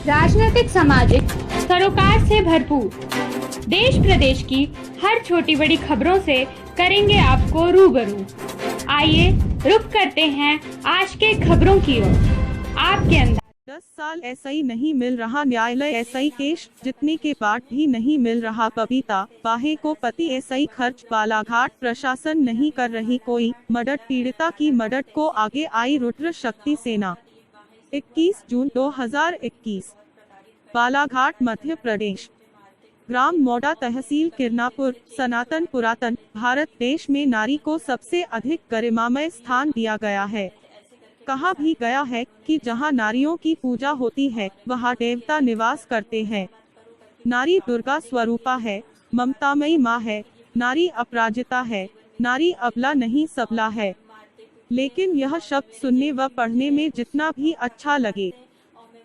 राजनीतिक सामाजिक सरोकार से भरपूर देश प्रदेश की हर छोटी बड़ी खबरों से करेंगे आपको रूबरू। आइए रुक करते हैं आज के खबरों की ओर। आपके अंदर 10 साल एसआई नहीं मिल रहा न्यायालय एसआई केस जितने के बाद भी नहीं मिल रहा बबीता बाहे को पति एसआई खर्च बालाघाट प्रशासन नहीं कर रही कोई मदद पीड़िता की मदद को आगे आई रुद्र शक्ति सेना। 21 जून 2021 बालाघाट मध्य प्रदेश। ग्राम मोडा तहसील किरनापुर। सनातन पुरातन भारत देश में नारी को सबसे अधिक गरिमामय स्थान दिया गया है। कहा भी गया है कि जहां नारियों की पूजा होती है वहां देवता निवास करते हैं। नारी दुर्गा स्वरूपा है, ममतामयी माँ है, नारी अपराजिता है, नारी अबला नहीं सबला है। लेकिन यह शब्द सुनने व पढ़ने में जितना भी अच्छा लगे,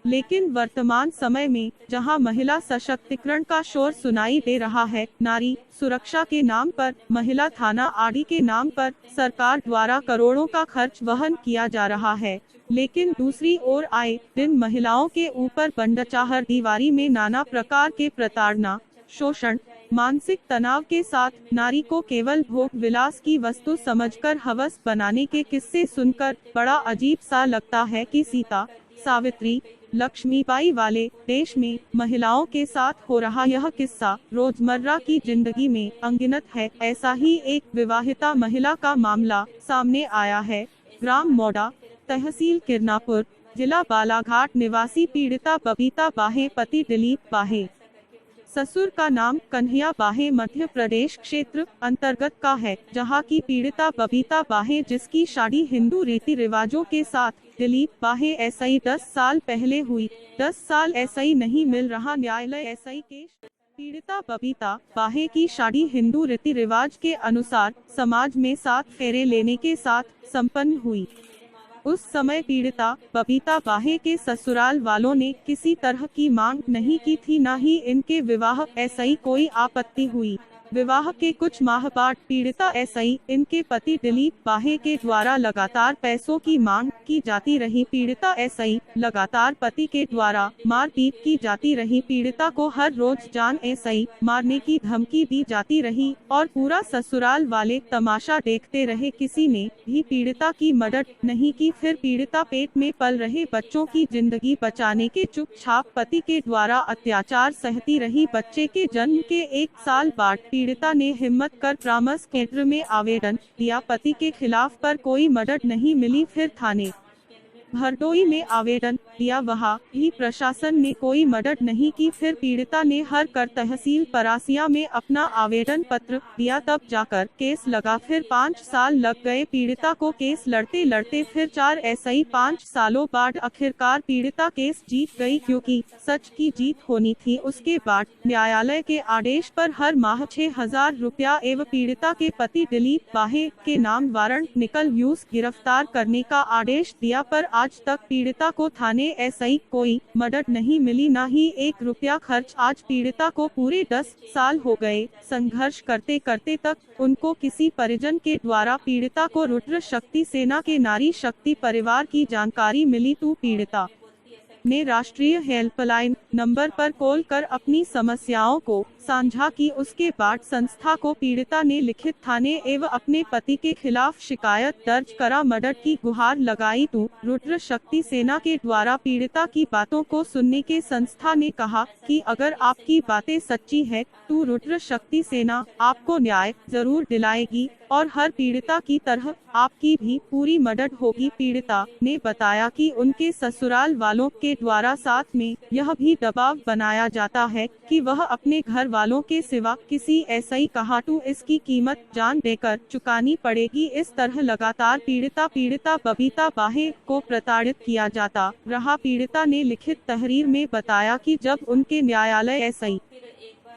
लेकिन वर्तमान समय में जहां महिला सशक्तिकरण का शोर सुनाई दे रहा है, नारी सुरक्षा के नाम पर, महिला थाना आदि के नाम पर सरकार द्वारा करोड़ों का खर्च वहन किया जा रहा है, लेकिन दूसरी ओर आए दिन महिलाओं के ऊपर बंदचाहर दीवारी में नाना प्रकार के प्रताड़ना, शोषण, मानसिक तनाव के साथ नारी को केवल भोग विलास की वस्तु समझकर हवस बनाने के किस्से सुनकर बड़ा अजीब सा लगता है कि सीता, सावित्री, लक्ष्मीबाई वाले देश में महिलाओं के साथ हो रहा यह किस्सा रोजमर्रा की जिंदगी में अनगिनत है। ऐसा ही एक विवाहिता महिला का मामला सामने आया है। ग्राम मोडा तहसील किरनापुर जिला बालाघाट निवासी पीड़िता बबीता बाहे पति दिलीप बाहे, ससुर का नाम कन्हैया बाहे मध्य प्रदेश क्षेत्र अंतर्गत का है, जहां की पीड़िता बबीता बाहे जिसकी शादी हिंदू रीति रिवाजों के साथ दिलीप बाहे एसआई 10 साल पहले हुई। 10 साल एसआई नहीं मिल रहा न्यायालय एसआई केस। पीड़िता बबीता बाहे की शादी हिंदू रीति रिवाज के अनुसार समाज में 7 फेरे लेने के साथ संपन्न हुई। उस समय पीड़िता बबीता बाहे के ससुराल वालों ने किसी तरह की मांग नहीं की थी, न ही इनके विवाह एसआई कोई आपत्ति हुई। विवाह के कुछ माह बाद पीड़िता एसआई इनके पति दिलीप बाहे के द्वारा लगातार पैसों की मांग की जाती रही। पीड़िता एसआई लगातार पति के द्वारा मारपीट की जाती रही। पीड़िता को हर रोज जान एसआई मारने की धमकी दी जाती रही और पूरा ससुराल वाले तमाशा देखते रहे। किसी ने भी पीड़िता की मदद नहीं की। फिर पीड़िता पेट में पल रहे बच्चों की जिंदगी बचाने के चुपचाप पति के द्वारा अत्याचार सहती रही। बच्चे के जन्म के 1 साल बाद पीड़िता ने हिम्मत कर परामर्श केंद्र में आवेदन दिया। पति के खिलाफ पर कोई मदद नहीं मिली। फिर थाने हरदोई में आवेदन दिया, वहां भी प्रशासन ने कोई मदद नहीं की। फिर पीड़िता ने हर कर तहसील परासिया में अपना आवेदन पत्र दिया, तब जाकर केस लगा। फिर 5 साल लग गए पीड़िता को केस लड़ते लड़ते। फिर 4 एसआई 5 सालों बाद आखिरकार पीड़िता केस जीत गई, क्योंकि सच की जीत होनी थी। उसके बाद न्यायालय के आदेश पर हर माह 6,000 रुपया एवं पीड़िता के पति दिलीप बाहे के नाम वारंट निकल यूज गिरफ्तार करने का आदेश दिया, पर आज तक पीड़िता को थाने एसआई कोई मदद नहीं मिली, न ही 1 रुपया खर्च। आज पीड़िता को पूरे 10 साल हो गए। संघर्ष करते करते तक उनको किसी परिजन के द्वारा पीड़िता को रुद्र शक्ति सेना के नारी शक्ति परिवार की जानकारी मिली, तो पीड़िता ने राष्ट्रीय हेल्पलाइन नंबर पर कॉल कर अपनी समस्याओं को साझा की। उसके बाद संस्था को पीड़िता ने लिखित थाने एवं अपने पति के खिलाफ शिकायत दर्ज करा, मदद की गुहार लगाई। तो रुद्र शक्ति सेना के द्वारा पीड़िता की बातों को सुनने के संस्था ने कहा कि अगर आपकी बातें सच्ची है तो रुद्र शक्ति सेना आपको न्याय जरूर दिलाएगी और हर पीड़िता की तरह आपकी भी पूरी मदद होगी। पीड़िता ने बताया कि उनके ससुराल वालों के द्वारा साथ में यह भी दबाव बनाया जाता है कि वह अपने घर वालों के सिवा किसी एसआई कहा तो इसकी कीमत जान देकर चुकानी पड़ेगी। इस तरह लगातार पीड़िता बबीता बाहे को प्रताड़ित किया जाता रहा। पीड़िता ने लिखित तहरीर में बताया कि जब उनके न्यायालय एसआई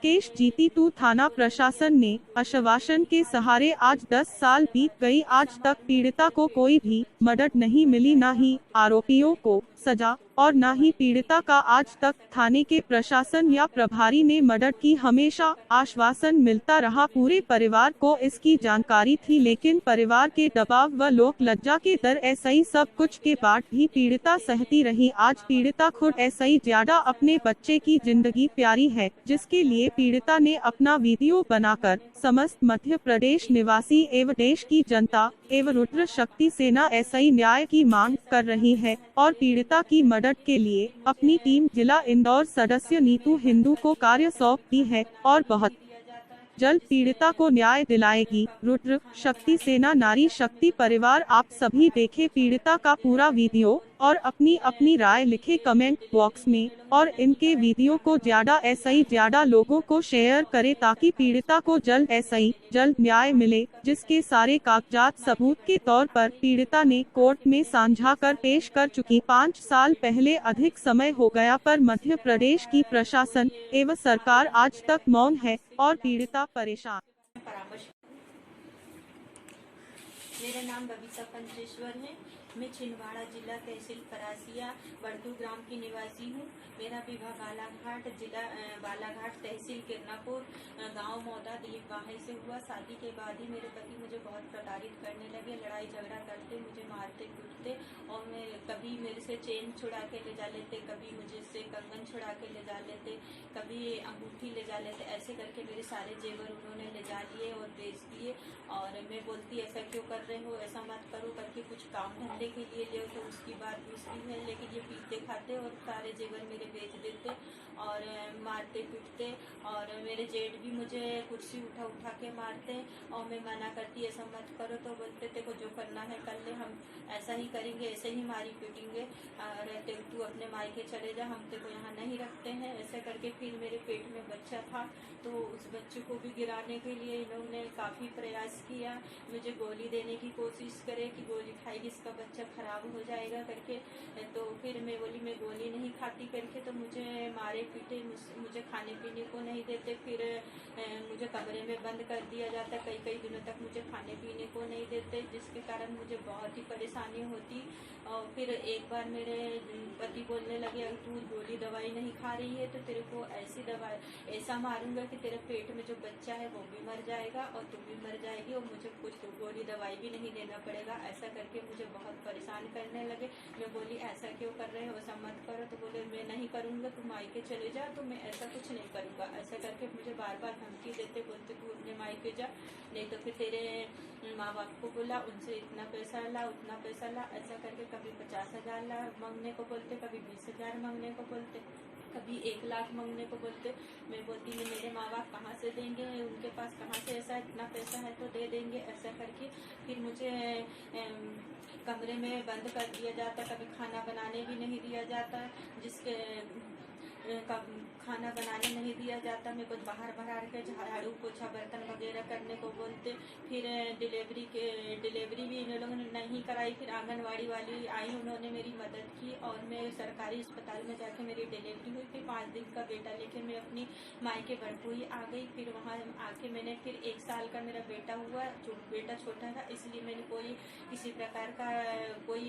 केस जीती तो थाना प्रशासन ने आश्वासन के सहारे आज 10 साल बीत गई। आज तक पीड़िता को कोई भी मदद नहीं मिली, न ही आरोपियों को सजा और न ही पीड़िता का आज तक थाने के प्रशासन या प्रभारी ने मदद की। हमेशा आश्वासन मिलता रहा, पूरे परिवार को इसकी जानकारी थी, लेकिन परिवार के दबाव व लोक लज्जा के डर एसआई सब कुछ के बाद भी पीड़िता सहती रही। आज पीड़िता खुद एसआई ज्यादा अपने बच्चे की जिंदगी प्यारी है, जिसके लिए पीड़िता ने अपना वीडियो बनाकर समस्त मध्य प्रदेश निवासी एवं देश की जनता एवं रुद्र शक्ति सेना एसआई न्याय की मांग कर रही है और पीड़िता की मदद के लिए अपनी टीम जिला इंदौर सदस्य नीतू हिंदू को कार्य सौंप दी है और बहुत जल्द पीड़िता को न्याय दिलाएगी। रुद्र शक्ति सेना नारी शक्ति परिवार, आप सभी देखें पीड़िता का पूरा वीडियो और अपनी अपनी राय लिखे कमेंट बॉक्स में और इनके वीडियो को ज्यादा लोगों को शेयर करें ताकि पीड़िता को जल्द न्याय मिले, जिसके सारे कागजात सबूत के तौर पर पीड़िता ने कोर्ट में साझा कर पेश कर चुकी। 5 साल पहले अधिक समय हो गया पर मध्य प्रदेश की प्रशासन एवं सरकार आज तक मौन है और पीड़िता परेशान। मेरा नाम बबीता पंचेश्वर है। मैं छिंदवाड़ा जिला तहसील परासिया बड़दू ग्राम की निवासी हूँ। मेरा विवाह बालाघाट जिला बालाघाट तहसील किरनापुर गांव मौदा दिलीप वाहे से हुआ। शादी के बाद ही मेरे पति मुझे बहुत प्रताड़ित करने लगे, लड़ाई झगड़ा करते, मुझे मारते कूटते और मैं कभी मेरे से चेन छुड़ा के ले जा लेते, कभी मुझे से कंगन छुड़ा के ले जा लेते, कभी अंगूठी ले जा लेते। ऐसे करके मेरे सारे जेवर उन्होंने ले जा लिए और बेच दिए। और मैं बोलती ऐसा क्यों कर रहे हो, ऐसा मत करो करके कुछ काम धंधे के लिए ले तो उसकी बात दूसरी है, लेकिन ये पीते खाते और सारे जेवर मेरे बेच देते और मारते पीटते। और मेरे जेठ भी मुझे कुर्सी उठा उठा के मारते और मैं मना करती ऐसा मत करो तो बोलते तेरे को जो करना है कर ले, हम ऐसा ही करेंगे, ऐसे ही मारी पीटेंगे, रहते तू अपने मायके चले जा, हम तेरे को यहाँ नहीं रखते हैं। ऐसे करके फिर मेरे पेट में बच्चा था तो उस बच्चे को भी गिराने के लिए इन्होंने काफ़ी प्रयास किया, मुझे गोली देने की कोशिश करे कि गोली खाएगी इसका बच्चा खराब हो जाएगा करके। तो फिर मैं बोली मैं गोली नहीं खाती करके, तो मुझे मारे पीटे, मुझे खाने पीने को नहीं देते, फिर मुझे कमरे में बंद कर दिया जाता, कई दिनों तक मुझे खाने पीने को नहीं देते, जिसके कारण मुझे बहुत ही परेशानी होती। और फिर एक बार मेरे पति बोलने लगे तू गोली दवाई नहीं खा रही है तो तेरे को ऐसी दवाई ऐसा मारूंगा कि तेरे पेट में जो बच्चा है वो भी मर जाएगा और तू भी मर जाएगी और मुझे कुछ तो गोली दवाई भी नहीं देना पड़ेगा। ऐसा करके मुझे बहुत परेशान करने लगे। मैं बोली ऐसा क्यों कर रहे हो, ऐसा मत करो। तो बोले मैं नहीं करूँगा, तुम मायके चले जा, तो मैं ऐसा कुछ नहीं करूँगा। ऐसा करके मुझे बार बार धमकी देते, बोलते तू अपने मायके जा, नहीं तो फिर तेरे माँ बाप को बोला, उनसे इतना पैसा ला उतना पैसा ला। ऐसा करके कभी 50,000 ला मांगने को बोलते, कभी 20,000 मांगने को बोलते, कभी 1 लाख मांगने को बोलते। मैं बोलती मैं मेरे माँ बाप कहाँ से देंगे, उनके पास कहाँ से ऐसा इतना पैसा है तो दे देंगे। ऐसा करके फिर मुझे कमरे में बंद कर दिया जाता, कभी खाना बनाने भी नहीं दिया जाता, जिसके खाना बनाने नहीं दिया जाता। मेरे को बाहर के झाड़ू पोछा बर्तन वगैरह करने को बोलते। फिर डिलीवरी भी इन लोगों ने नहीं कराई। फिर आंगनवाड़ी वाली आई, उन्होंने मेरी मदद की और मैं सरकारी अस्पताल में जाके मेरी डिलीवरी हुई। फिर 5 दिन का बेटा लेके मैं अपनी मायके बड़पुई आ गई। फिर वहाँ आके मैंने फिर 1 साल का मेरा बेटा हुआ, जो बेटा छोटा था, इसलिए मैंने कोई किसी प्रकार का कोई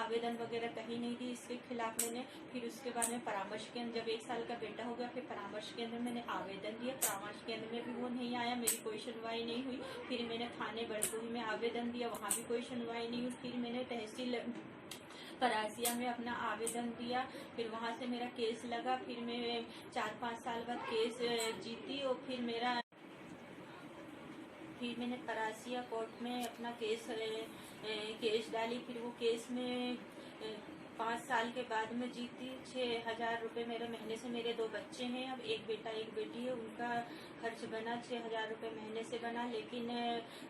आवेदन वगैरह कहीं नहीं दी इसके खिलाफ मैंने। फिर उसके बाद में परामर्श केंद्र, जब 1 साल का बेटा हो गया, फिर परामर्श केंद्र में मैंने आवेदन दिया। परामर्श केंद्र में भी वो नहीं आया, मेरी कोई सुनवाई नहीं हुई। फिर मैंने थाने बड़पुई में आवेदन दिया, वहाँ भी कोई सुनवाई नहीं हुई। फिर मैंने तहसील परासिया में अपना आवेदन दिया, फिर वहाँ से मेरा केस लगा। फिर मैं 4-5 साल बाद केस जीती और फिर मैंने परासिया कोर्ट में अपना केस डाली। फिर वो केस में 5 साल के बाद में जीती। 6,000 रुपये मेरे महीने से, मेरे 2 बच्चे हैं, अब एक बेटा एक बेटी है, उनका खर्च बना 6,000 रुपये महीने से बना। लेकिन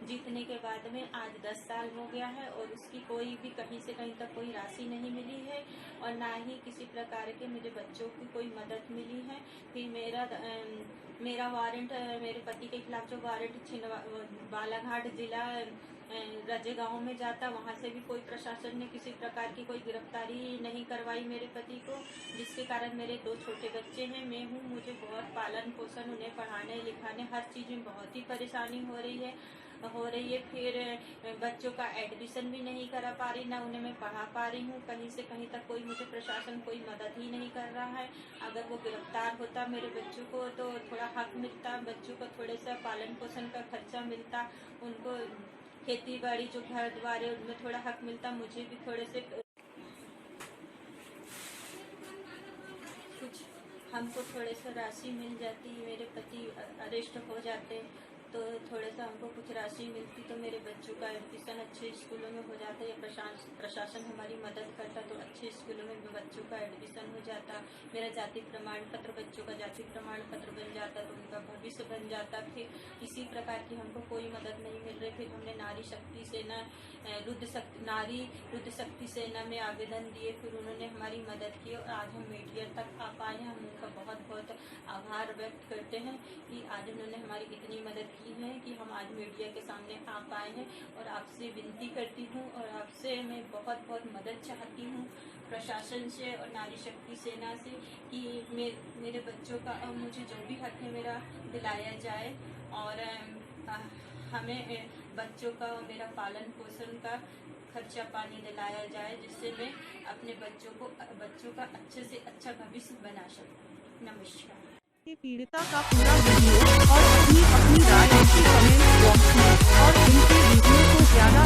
जीतने के बाद में आज 10 साल हो गया है और उसकी कोई भी कहीं से कहीं तक कोई राशि नहीं मिली है और ना ही किसी प्रकार के मुझे बच्चों की कोई मदद मिली है। फिर मेरा वारंट, मेरे पति के खिलाफ जो वारंट बालाघाट जिला रजे गांव में जाता, वहां से भी कोई प्रशासन ने किसी प्रकार की कोई गिरफ्तारी नहीं करवाई मेरे पति को, जिसके कारण मेरे 2 छोटे बच्चे हैं, मैं हूँ। मुझे बहुत पालन पोषण, उन्हें पढ़ाने लिखाने हर चीज़ में बहुत ही परेशानी हो रही है हो रही है। फिर बच्चों का एडमिशन भी नहीं करा पा रही, ना उन्हें मैं पढ़ा पा रही हूँ। कहीं से कहीं तक कोई मुझे प्रशासन कोई मदद ही नहीं कर रहा है। अगर वो गिरफ्तार होता मेरे बच्चों को तो थोड़ा हक मिलता, बच्चों को थोड़े सा पालन पोषण का खर्चा मिलता, उनको खेती बाड़ी जो घर द्वार है उनमें थोड़ा हक मिलता, मुझे भी थोड़े से कुछ हमको थोड़े सा राशि मिल जाती। मेरे पति अरेस्ट हो जाते तो थोड़ा सा हमको कुछ राशि मिलती तो मेरे बच्चों का एडमिशन अच्छे स्कूलों में हो जाता, या प्रशासन हमारी मदद करता तो अच्छे स्कूलों में बच्चों का एडमिशन हो जाता। मेरा जाति प्रमाण पत्र, बच्चों का जाति प्रमाण पत्र बन जाता तो उनका भविष्य बन जाता। फिर इसी प्रकार की हमको कोई मदद नहीं मिल रही। फिर हमने नारी शक्ति सेना नारी रुद्र शक्ति सेना में आवेदन दिए, फिर उन्होंने हमारी मदद की और आज हम मीडिया तक आ पाए हैं। हम उनका बहुत बहुत आभार व्यक्त करते हैं कि आज उन्होंने हमारी इतनी मदद की है कि हम आज मीडिया के सामने आ पाए हैं। और आपसे विनती करती हूँ और आपसे मैं बहुत बहुत मदद चाहती हूँ प्रशासन से और नारी शक्ति सेना से कि मेरे बच्चों का मुझे जो भी हक है मेरा दिलाया जाए और हमें बच्चों का मेरा पालन पोषण का खर्चा पानी दिलाया जाए, जिससे मैं अपने बच्चों का अच्छे से अच्छा भविष्य बना सकूं। नमस्कार। के पीड़िता का पूरा वीडियो और अपनी राय ऐसी कमेंट बॉक्स में और इनके वीडियो को ज्यादा